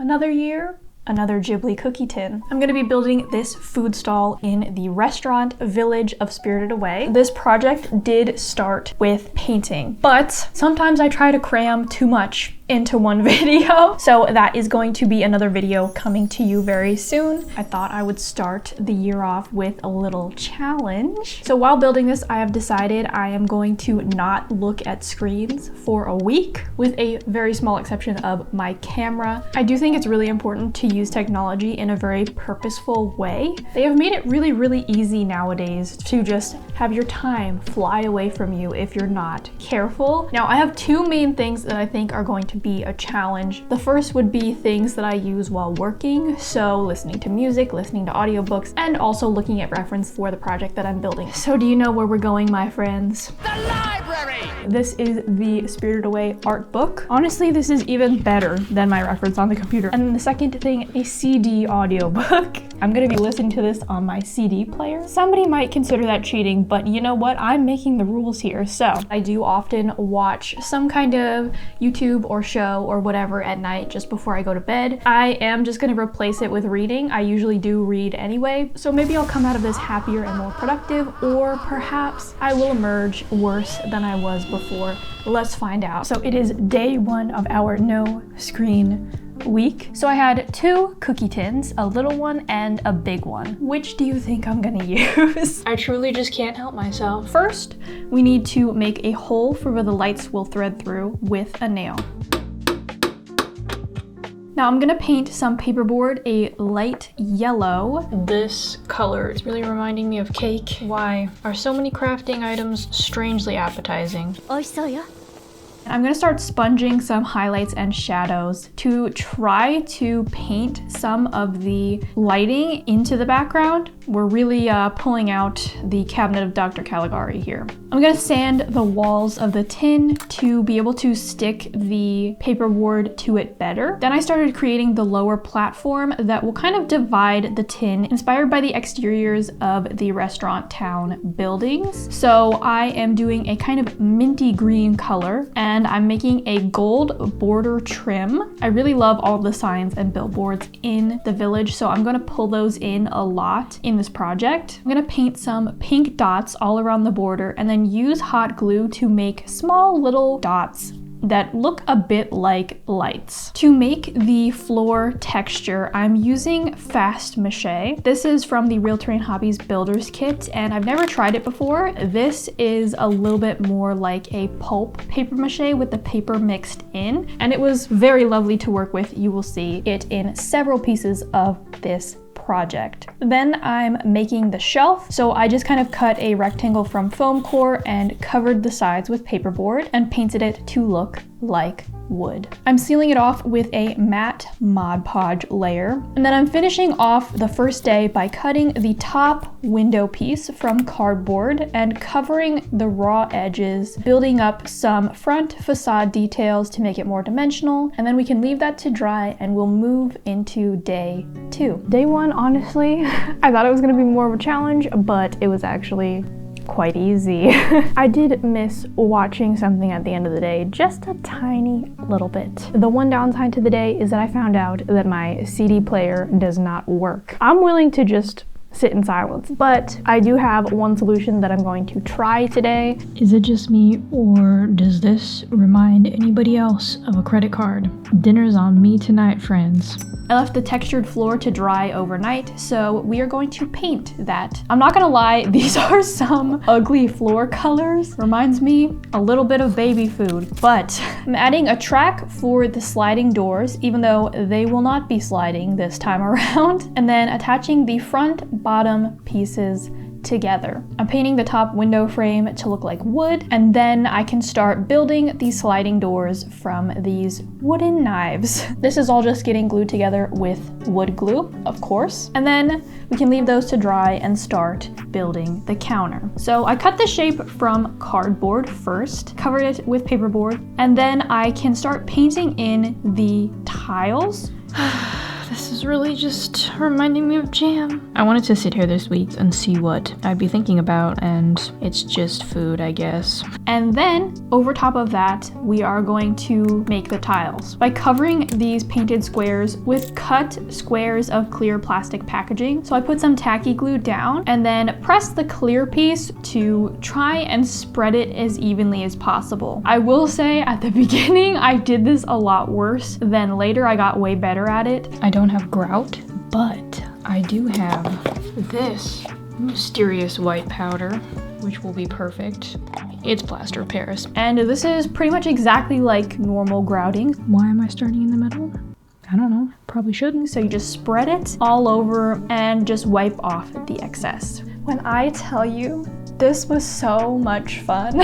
Another year, another Ghibli cookie tin. I'm gonna be building this food stall in the restaurant village of Spirited Away. This project did start with painting, but sometimes I try to cram too much into one video. So that is going to be another video coming to you very soon. I thought I would start the year off with a little challenge. So while building this, I have decided I am going to not look at screens for a week, with a very small exception of my camera. I do think it's really important to use technology in a very purposeful way. They have made it really, really easy nowadays to just have your time fly away from you if you're not careful. Now, I have two main things that I think are going to be a challenge. The first would be things that I use while working, so listening to music, listening to audiobooks, and also looking at reference for the project that I'm building. So do you know where we're going, my friends? The library! This is the Spirited Away art book. Honestly, this is even better than my reference on the computer. And then the second thing, a CD audiobook. I'm gonna be listening to this on my CD player. Somebody might consider that cheating, but you know what? I'm making the rules here. So I do often watch some kind of YouTube or show or whatever at night just before I go to bed. I am just gonna replace it with reading. I usually do read anyway, so maybe I'll come out of this happier and more productive, or perhaps I will emerge worse than I was before. Let's find out. So it is day one of our no screen week. So I had two cookie tins, a little one and a big one. Which do you think I'm gonna use? I truly just can't help myself. First, we need to make a hole for where the lights will thread through with a nail. Now I'm gonna paint some paperboard a light yellow. This color is really reminding me of cake. Why are so many crafting items strangely appetizing? I'm gonna start sponging some highlights and shadows to try to paint some of the lighting into the background. We're really pulling out the cabinet of Dr. Caligari here. I'm gonna sand the walls of the tin to be able to stick the paperboard to it better. Then I started creating the lower platform that will kind of divide the tin, inspired by the exteriors of the restaurant town buildings. So I am doing a kind of minty green color, and I'm making a gold border trim. I really love all the signs and billboards in the village, so I'm gonna pull those in a lot in this project. I'm gonna paint some pink dots all around the border and then use hot glue to make small little dots that look a bit like lights. To make the floor texture, I'm using Fast Mache. This is from the Real Terrain Hobbies Builders Kit, and I've never tried it before. This is a little bit more like a pulp paper mache with the paper mixed in, and it was very lovely to work with. You will see it in several pieces of this project. Then I'm making the shelf. So I just kind of cut a rectangle from foam core and covered the sides with paperboard and painted it to look like wood. I'm sealing it off with a matte Mod Podge layer. And then I'm finishing off the first day by cutting the top window piece from cardboard and covering the raw edges, building up some front facade details to make it more dimensional. And then we can leave that to dry and we'll move into day two. Day one, honestly, I thought it was gonna be more of a challenge, but it was actually quite easy. I did miss watching something at the end of the day, just a tiny little bit. The one downside to the day is that I found out that my CD player does not work. I'm willing to just sit in silence, but I do have one solution that I'm going to try today. Is it just me, or does this remind anybody else of a credit card? Dinner's on me tonight, friends. I left the textured floor to dry overnight, so we are going to paint that. I'm not gonna lie, these are some ugly floor colors. Reminds me a little bit of baby food, but I'm adding a track for the sliding doors, even though they will not be sliding this time around, and then attaching the front bottom pieces together. I'm painting the top window frame to look like wood, and then I can start building these sliding doors from these wooden knives. This is all just getting glued together with wood glue, of course, and then we can leave those to dry and start building the counter. So I cut the shape from cardboard first, covered it with paperboard, and then I can start painting in the tiles. This is really just reminding me of jam. I wanted to sit here this week and see what I'd be thinking about, and it's just food, I guess. And then, over top of that, we are going to make the tiles by covering these painted squares with cut squares of clear plastic packaging. So I put some tacky glue down and then press the clear piece to try and spread it as evenly as possible. I will say at the beginning, I did this a lot worse than later. I got way better at it. I don't have grout, but I do have this mysterious white powder, which will be perfect. It's plaster of Paris. And this is pretty much exactly like normal grouting. Why am I starting in the middle? I don't know, probably shouldn't. So you just spread it all over and just wipe off the excess. When I tell you, this was so much fun.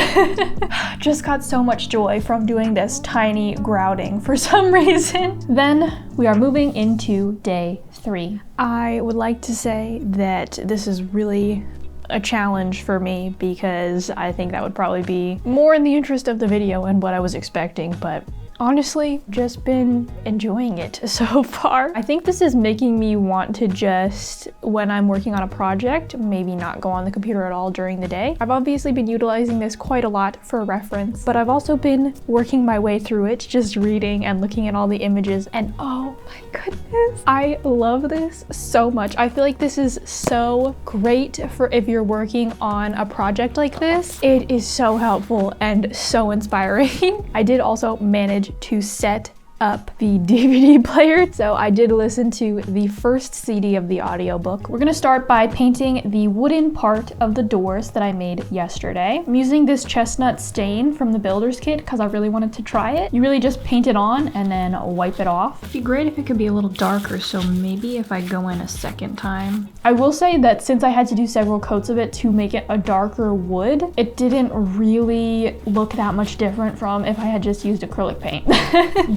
Just got so much joy from doing this tiny grouting for some reason. Then we are moving into day 3. I would like to say that this is really a challenge for me because I think that would probably be more in the interest of the video and what I was expecting, but honestly, just been enjoying it so far. I think this is making me want to just, when I'm working on a project, maybe not go on the computer at all during the day. I've obviously been utilizing this quite a lot for reference, but I've also been working my way through it, just reading and looking at all the images, and oh my goodness, I love this so much. I feel like this is so great for if you're working on a project like this. It is so helpful and so inspiring. I did also manage to set up the DVD player. So I did listen to the first CD of the audiobook. We're gonna start by painting the wooden part of the doors that I made yesterday. I'm using this chestnut stain from the builder's kit because I really wanted to try it. You really just paint it on and then wipe it off. It'd be great if it could be a little darker, so maybe if I go in a second time. I will say that since I had to do several coats of it to make it a darker wood, it didn't really look that much different from if I had just used acrylic paint.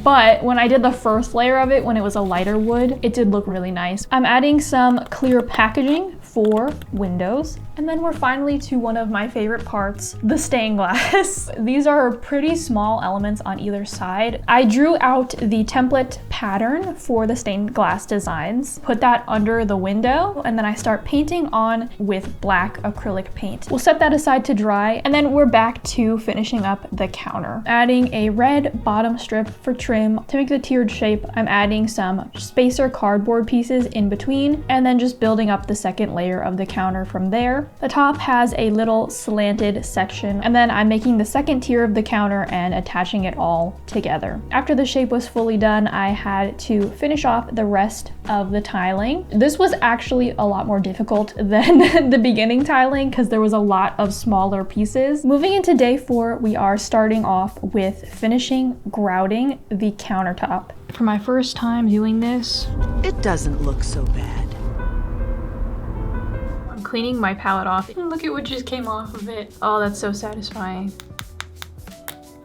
But when I did the first layer of it, when it was a lighter wood, it did look really nice. I'm adding some clear packaging for windows. And then we're finally to one of my favorite parts, the stained glass. These are pretty small elements on either side. I drew out the template pattern for the stained glass designs, put that under the window, and then I start painting on with black acrylic paint. We'll set that aside to dry, and then we're back to finishing up the counter. Adding a red bottom strip for trim. To make the tiered shape, I'm adding some spacer cardboard pieces in between, and then just building up the second layer of the counter from there. The top has a little slanted section, and then I'm making the second tier of the counter and attaching it all together. After the shape was fully done, I had to finish off the rest of the tiling. This was actually a lot more difficult than the beginning tiling because there was a lot of smaller pieces. Moving into day 4, we are starting off with finishing grouting the countertop. For my first time doing this, it doesn't look so bad. Cleaning my palette off. Look at what just came off of it. Oh, that's so satisfying.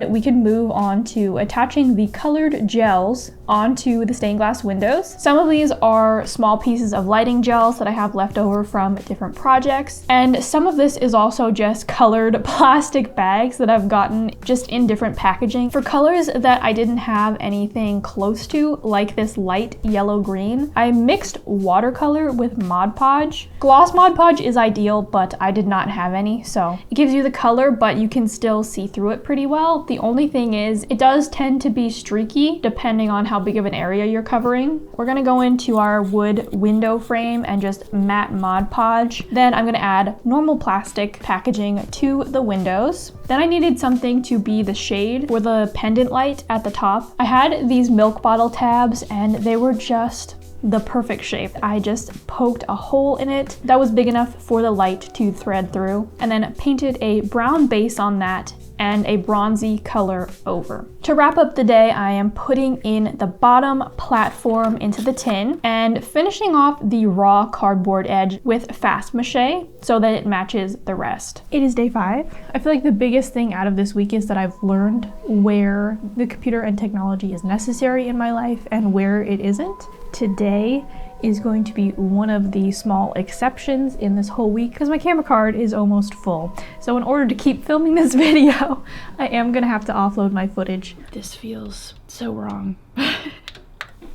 We can move on to attaching the colored gels onto the stained glass windows. Some of these are small pieces of lighting gels that I have left over from different projects. And some of this is also just colored plastic bags that I've gotten just in different packaging. For colors that I didn't have anything close to, like this light yellow green, I mixed watercolor with Mod Podge. Gloss Mod Podge is ideal, but I did not have any, so it gives you the color, but you can still see through it pretty well. The only thing is, it does tend to be streaky depending on how big of an area you're covering. We're gonna go into our wood window frame and just matte Mod Podge. Then I'm gonna add normal plastic packaging to the windows. Then I needed something to be the shade for the pendant light at the top. I had these milk bottle tabs and they were just the perfect shape. I just poked a hole in it that was big enough for the light to thread through, and then painted a brown base on that and a bronzy color over. To wrap up the day, I am putting in the bottom platform into the tin and finishing off the raw cardboard edge with fast mache so that it matches the rest. It is day 5. I feel like the biggest thing out of this week is that I've learned where the computer and technology is necessary in my life and where it isn't. Today is going to be one of the small exceptions in this whole week because my camera card is almost full. So in order to keep filming this video, I am gonna have to offload my footage. This feels so wrong.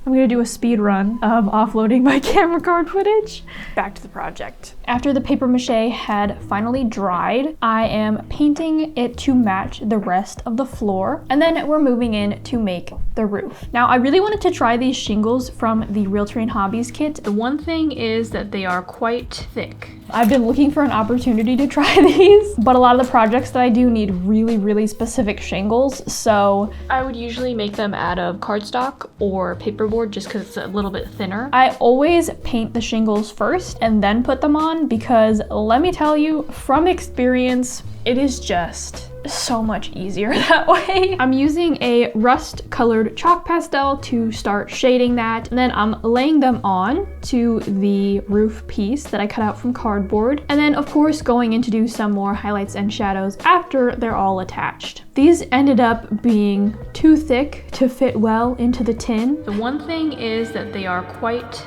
I'm gonna do a speed run of offloading my camera card footage. Back to the project. After the paper mache had finally dried, I am painting it to match the rest of the floor, and then we're moving in to make the roof. Now, I really wanted to try these shingles from the Real Terrain Hobbies kit. The one thing is that they are quite thick. I've been looking for an opportunity to try these, but a lot of the projects that I do need really, really specific shingles, so I would usually make them out of cardstock or paperboard just because it's a little bit thinner. I always paint the shingles first and then put them on because let me tell you, from experience, it is just so much easier that way. I'm using a rust colored chalk pastel to start shading that, and then I'm laying them on to the roof piece that I cut out from cardboard, and then of course going in to do some more highlights and shadows after they're all attached. These ended up being too thick to fit well into the tin. The one thing is that they are quite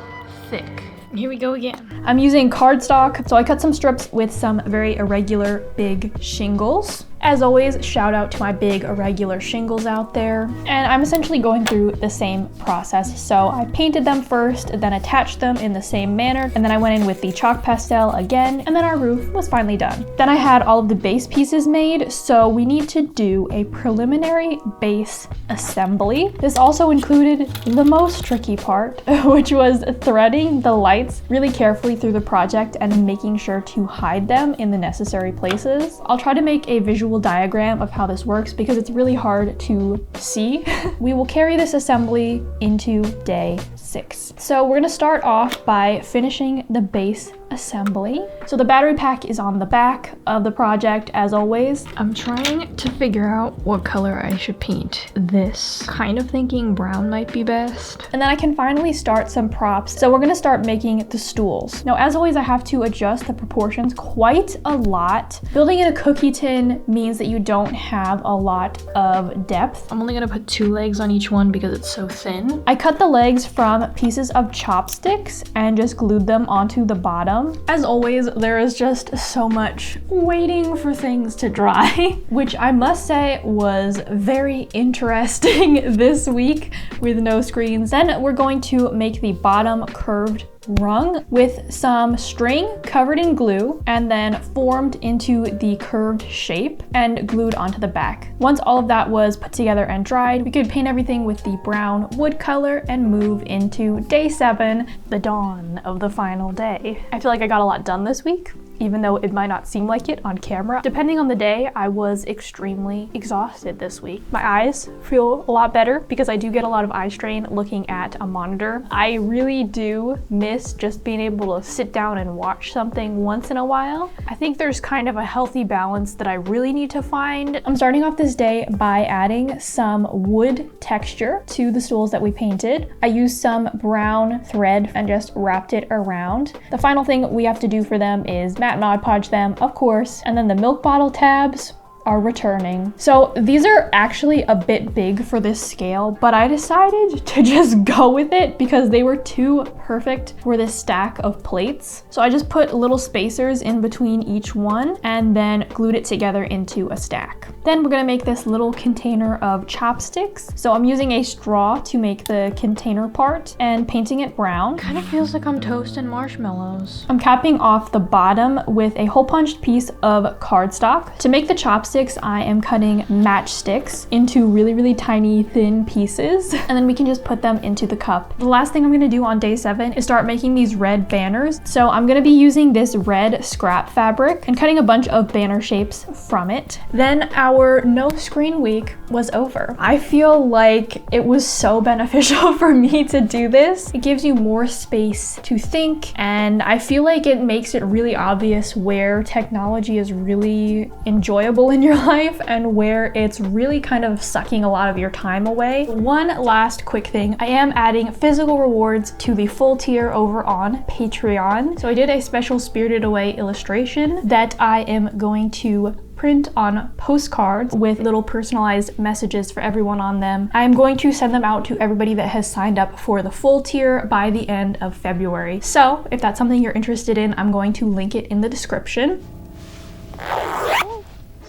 thick. Here we go again. I'm using cardstock, so I cut some strips with some very irregular big shingles. As always, shout out to my big irregular shingles out there. And I'm essentially going through the same process. So I painted them first, then attached them in the same manner, and then I went in with the chalk pastel again, and then our roof was finally done. Then I had all of the base pieces made, so we need to do a preliminary base assembly. This also included the most tricky part, which was threading the lights really carefully through the project and making sure to hide them in the necessary places. I'll try to make a visual diagram of how this works because it's really hard to see. We will carry this assembly into day 6. So we're gonna start off by finishing the base assembly. So the battery pack is on the back of the project as always. I'm trying to figure out what color I should paint this. Kind of thinking brown might be best. And then I can finally start some props. So we're gonna start making the stools. Now, as always, I have to adjust the proportions quite a lot. Building in a cookie tin means that you don't have a lot of depth. I'm only gonna put 2 legs on each one because it's so thin. I cut the legs from pieces of chopsticks and just glued them onto the bottom. As always, there is just so much waiting for things to dry, which I must say was very interesting this week with no screens. Then we're going to make the bottom curved rung with some string covered in glue and then formed into the curved shape and glued onto the back. Once all of that was put together and dried, we could paint everything with the brown wood color and move into day 7, the dawn of the final day. I feel like I got a lot done this week, even though it might not seem like it on camera. Depending on the day, I was extremely exhausted this week. My eyes feel a lot better because I do get a lot of eye strain looking at a monitor. I really do miss just being able to sit down and watch something once in a while. I think there's kind of a healthy balance that I really need to find. I'm starting off this day by adding some wood texture to the stools that we painted. I used some brown thread and just wrapped it around. The final thing we have to do for them is matte Mod Podge them, of course, and then the milk bottle tabs are returning. So these are actually a bit big for this scale, but I decided to just go with it because they were too perfect for this stack of plates. So I just put little spacers in between each one and then glued it together into a stack. Then we're gonna make this little container of chopsticks. So I'm using a straw to make the container part and painting it brown. Kind of feels like I'm toasting marshmallows. I'm capping off the bottom with a hole punched piece of cardstock. To make the chopsticks, I am cutting matchsticks into really, really tiny, thin pieces, and then we can just put them into the cup. The last thing I'm gonna do on day 7 is start making these red banners. So I'm gonna be using this red scrap fabric and cutting a bunch of banner shapes from it. Then our no screen week was over. I feel like it was so beneficial for me to do this. It gives you more space to think, and I feel like it makes it really obvious where technology is really enjoyable in your life and where it's really kind of sucking a lot of your time away. One last quick thing, I am adding physical rewards to the full tier over on Patreon. So I did a special Spirited Away illustration that I am going to print on postcards with little personalized messages for everyone on them. I'm going to send them out to everybody that has signed up for the full tier by the end of February. So if that's something you're interested in, I'm going to link it in the description.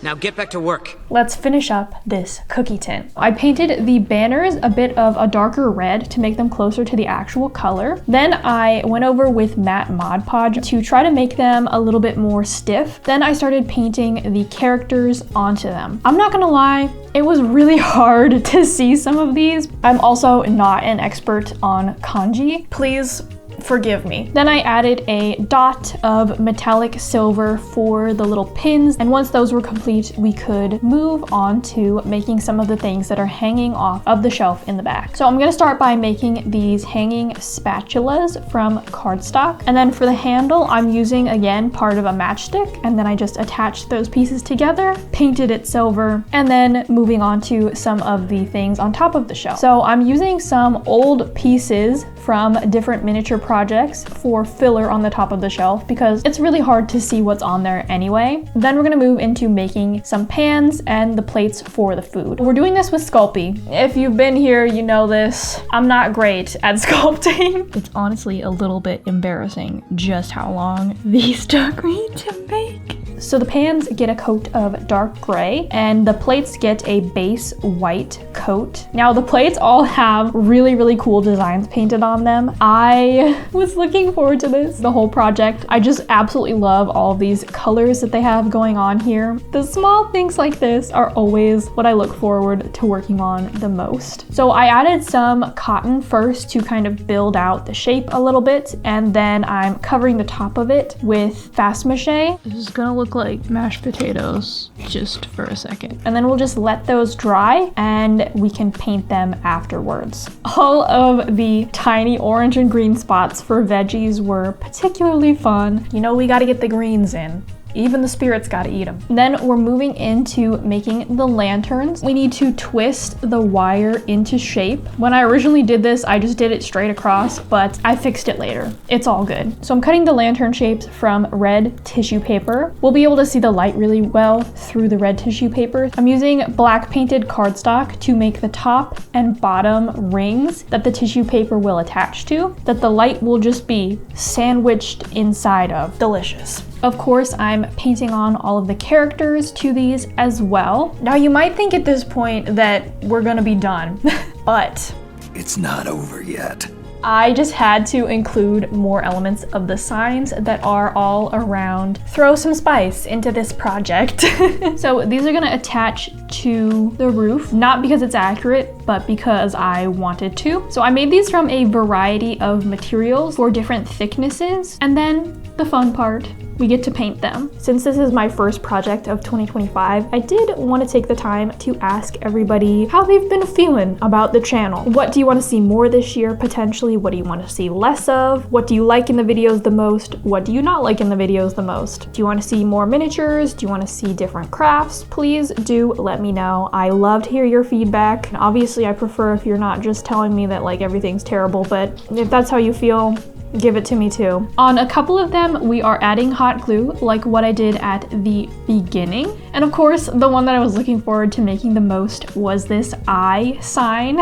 Now get back to work. Let's finish up this cookie tin. I painted the banners a bit of a darker red to make them closer to the actual color. Then I went over with matte Mod Podge to try to make them a little bit more stiff. Then I started painting the characters onto them. I'm not gonna lie, it was really hard to see some of these. I'm also not an expert on kanji. Please forgive me. Then I added a dot of metallic silver for the little pins, and once those were complete, we could move on to making some of the things that are hanging off of the shelf in the back. So I'm gonna start by making these hanging spatulas from cardstock, and then for the handle, I'm using again part of a matchstick, and then I just attached those pieces together, painted it silver, and then moving on to some of the things on top of the shelf. So I'm using some old pieces from different miniature projects for filler on the top of the shelf because it's really hard to see what's on there anyway. Then we're gonna move into making some pans and the plates for the food. We're doing this with Sculpey. If you've been here, you know this. I'm not great at sculpting. It's honestly a little bit embarrassing just how long these took me to make. So the pans get a coat of dark gray and the plates get a base white coat. Now the plates all have really, really cool designs painted on them. I was looking forward to this the whole project. I just absolutely love all of these colors that they have going on here. The small things like this are always what I look forward to working on the most. So I added some cotton first to kind of build out the shape a little bit, and then I'm covering the top of it with fast mache. This is gonna look like mashed potatoes just for a second. And then we'll just let those dry and we can paint them afterwards. All of the tiny orange and green spots for veggies were particularly fun. You know, we gotta get the greens in. Even the spirits gotta eat them. Then we're moving into making the lanterns. We need to twist the wire into shape. When I originally did this, I just did it straight across, but I fixed it later. It's all good. So I'm cutting the lantern shapes from red tissue paper. We'll be able to see the light really well through the red tissue paper. I'm using black painted cardstock to make the top and bottom rings that the tissue paper will attach to, that the light will just be sandwiched inside of. Delicious. Of course, I'm painting on all of the characters to these as well. Now you might think at this point that we're gonna be done, but it's not over yet. I just had to include more elements of the signs that are all around. Throw some spice into this project. So these are gonna attach to the roof, not because it's accurate, but because I wanted to. So I made these from a variety of materials for different thicknesses, and then the fun part, we get to paint them. Since this is my first project of 2025, I did want to take the time to ask everybody how they've been feeling about the channel. What do you want to see more this year, potentially? What do you want to see less of? What do you like in the videos the most? What do you not like in the videos the most? Do you want to see more miniatures? Do you want to see different crafts? Please do let me know. I love to hear your feedback. And obviously, I prefer if you're not just telling me that like everything's terrible, but if that's how you feel, give it to me too. On a couple of them, we are adding hot glue, like what I did at the beginning. And of course, the one that I was looking forward to making the most was this eye sign.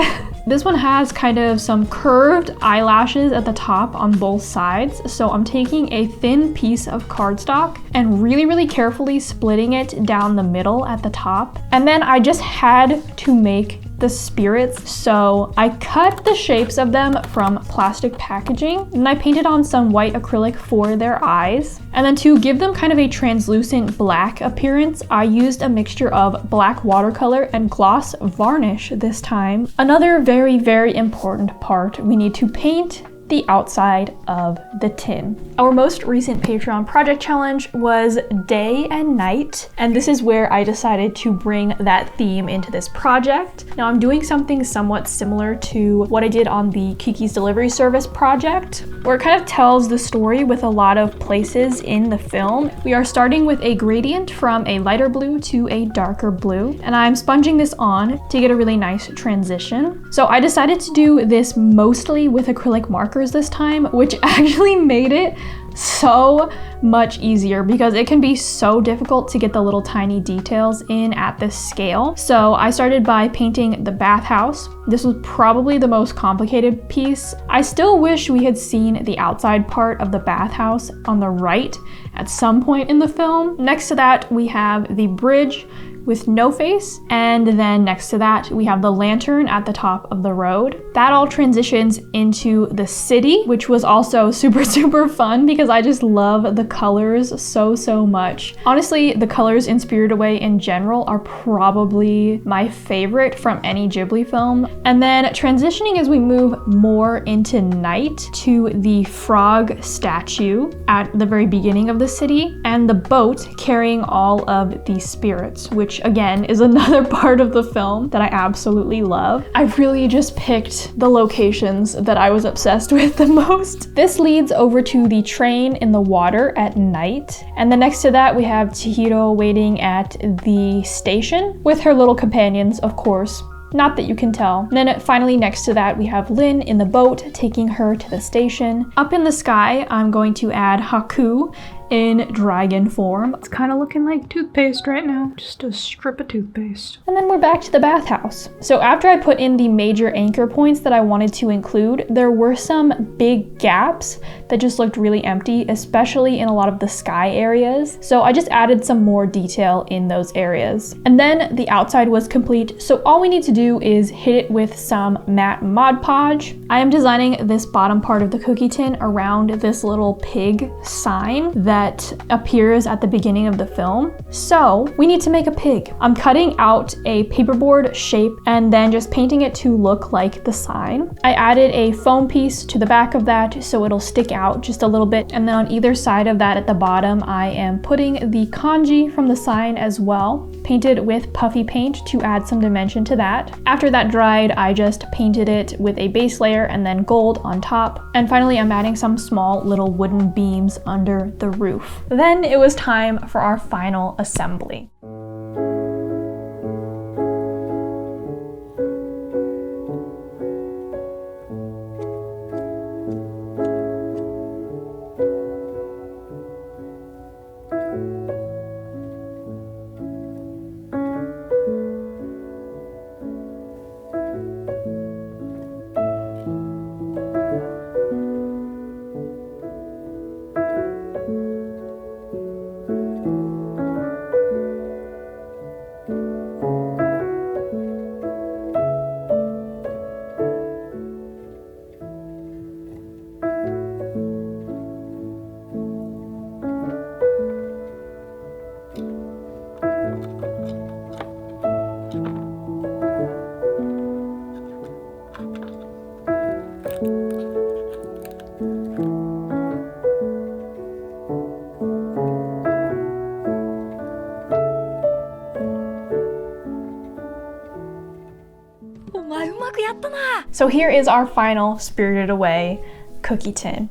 This one has kind of some curved eyelashes at the top on both sides. So I'm taking a thin piece of cardstock and really, really carefully splitting it down the middle at the top. And then I just had to make the spirits. So I cut the shapes of them from plastic packaging and I painted on some white acrylic for their eyes. And then to give them kind of a translucent black appearance, I used a mixture of black watercolor and gloss varnish this time. Another very, very important part, we need to paint the outside of the tin. Our most recent Patreon project challenge was day and night, and this is where I decided to bring that theme into this project. Now I'm doing something somewhat similar to what I did on the Kiki's Delivery Service project, where it kind of tells the story with a lot of places in the film. We are starting with a gradient from a lighter blue to a darker blue, and I'm sponging this on to get a really nice transition. So I decided to do this mostly with acrylic markers this time, which actually made it so much easier because it can be so difficult to get the little tiny details in at this scale. So I started by painting the bathhouse. This was probably the most complicated piece. I still wish we had seen the outside part of the bathhouse on the right at some point in the film. Next to that, we have the bridge with no face, and then next to that we have the lantern at the top of the road. That all transitions into the city, which was also super fun because I just love the colors so much. Honestly, the colors in Spirited Away in general are probably my favorite from any Ghibli film. And then transitioning as we move more into night to the frog statue at the very beginning of the city and the boat carrying all of the spirits, which again is another part of the film that I absolutely love. I really just picked the locations that I was obsessed with the most. This leads over to the train in the water at night. And then next to that we have Chihiro waiting at the station with her little companions, of course. Not that you can tell. And then finally next to that we have Lin in the boat taking her to the station. Up in the sky I'm going to add Haku in dragon form. It's kind of looking like toothpaste right now, just a strip of toothpaste. And then we're back to the bathhouse. So after I put in the major anchor points that I wanted to include, there were some big gaps that just looked really empty, especially in a lot of the sky areas. So I just added some more detail in those areas. And then the outside was complete, so all we need to do is hit it with some matte Mod Podge. I am designing this bottom part of the cookie tin around this little pig sign that appears at the beginning of the film. So we need to make a pig. I'm cutting out a paperboard shape and then just painting it to look like the sign. I added a foam piece to the back of that so it'll stick out just a little bit, and then on either side of that at the bottom I am putting the kanji from the sign as well, painted with puffy paint to add some dimension to that. After that dried, I just painted it with a base layer and then gold on top. And finally I'm adding some small little wooden beams under the roof. Then it was time for our final assembly. So here is our final Spirited Away cookie tin.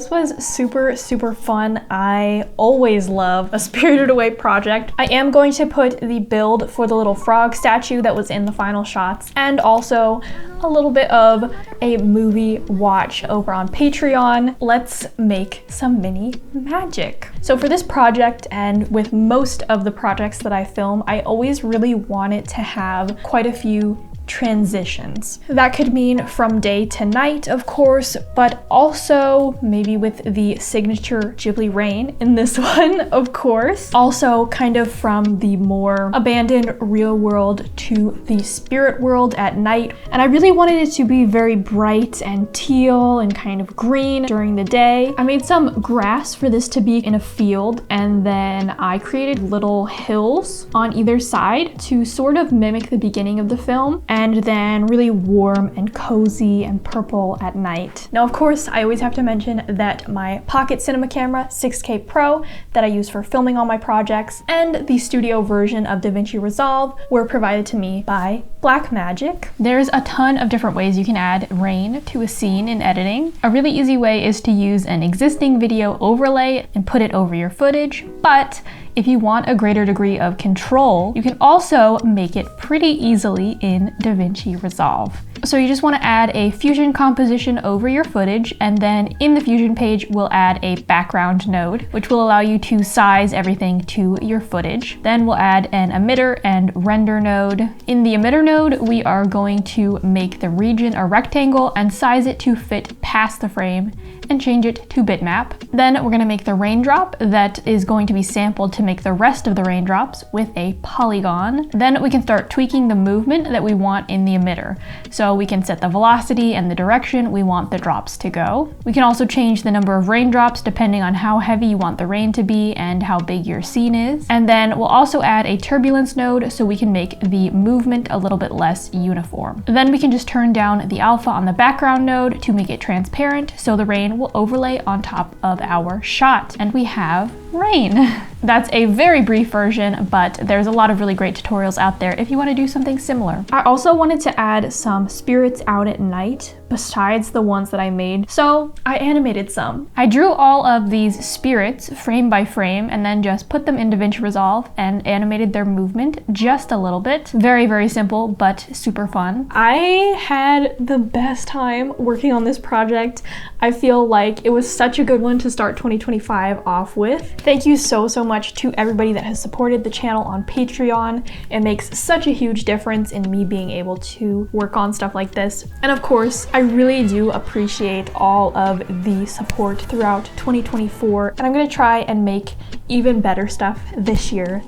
This was super, super fun. I always love a Spirited Away project. I am going to put the build for the little frog statue that was in the final shots, and also a little bit of a movie watch over on Patreon. Let's make some mini magic. So for this project, and with most of the projects that I film, I always really want it to have quite a few transitions. That could mean from day to night, of course, but also maybe with the signature Ghibli rain in this one, of course. Also kind of from the more abandoned real world to the spirit world at night. And I really wanted it to be very bright and teal and kind of green during the day. I made some grass for this to be in a field, and then I created little hills on either side to sort of mimic the beginning of the film, and then really warm and cozy and purple at night. Now, of course, I always have to mention that my pocket cinema camera 6K Pro that I use for filming all my projects and the studio version of DaVinci Resolve were provided to me by Blackmagic. There's a ton of different ways you can add rain to a scene in editing. A really easy way is to use an existing video overlay and put it over your footage, but if you want a greater degree of control, you can also make it pretty easily in DaVinci Resolve. So you just want to add a Fusion composition over your footage, and then in the Fusion page, we'll add a background node, which will allow you to size everything to your footage. Then we'll add an emitter and render node. In the emitter node, we are going to make the region a rectangle and size it to fit past the frame and change it to bitmap. Then we're going to make the raindrop that is going to be sampled to make the rest of the raindrops with a polygon. Then we can start tweaking the movement that we want in the emitter. So we can set the velocity and the direction we want the drops to go. We can also change the number of raindrops depending on how heavy you want the rain to be and how big your scene is. And then we'll also add a turbulence node so we can make the movement a little bit less uniform. Then we can just turn down the alpha on the background node to make it transparent so the rain will overlay on top of our shot. And we have rain. That's a very brief version, but there's a lot of really great tutorials out there if you want to do something similar. I also wanted to add some spirits out at night besides the ones that I made, so I animated some. I drew all of these spirits frame by frame and then just put them in DaVinci Resolve and animated their movement just a little bit. Very, very simple, but super fun. I had the best time working on this project. I feel like it was such a good one to start 2025 off with. Thank you so much to everybody that has supported the channel on Patreon. It makes such a huge difference in me being able to work on stuff like this. And of course, I really do appreciate all of the support throughout 2024, and I'm gonna try and make even better stuff this year.